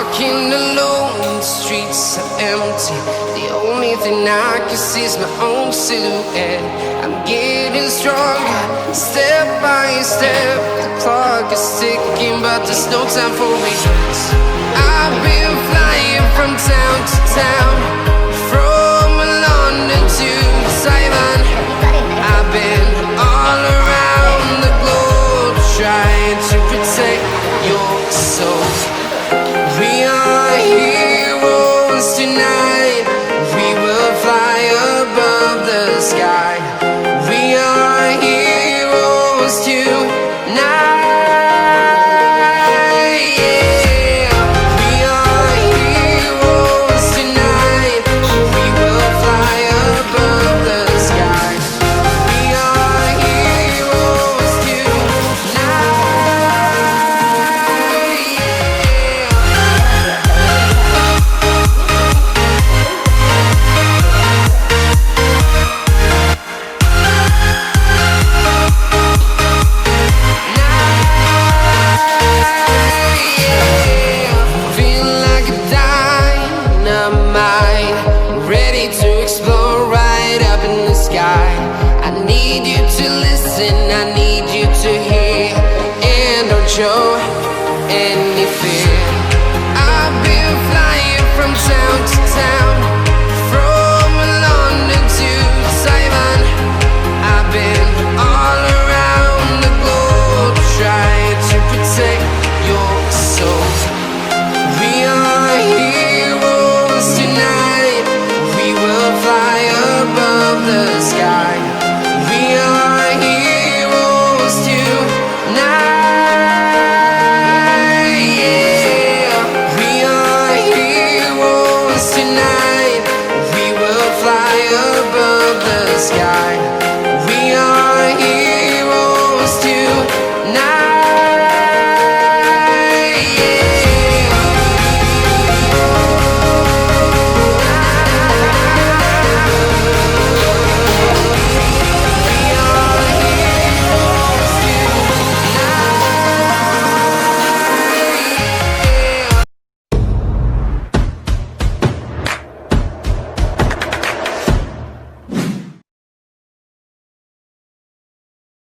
walking alone, the streets are empty. The only thing I can see is my own silhouette. I'm getting stronger, step by step. The clock is ticking, but there's no time for regrets. I've been flying from town to town, from London to Taiwan. I've been all around the globe, trying to protect your soul. We are heroes tonight. We will fly above the sky. We are heroes tonight. Yeah. We are heroes tonight. We will fly above the sky. We are heroes tonight. Feel like a dynamite, ready to explode right up in the sky. I need you to listen, I need you to hear, and don't show any fear. I've been flying from town to town, from London to Taiwan. I've been all around the globe, trying to protect your soul. We are heroes tonight. We will fly above the sky. We are heroes tonight. Yeah, we are heroes tonight.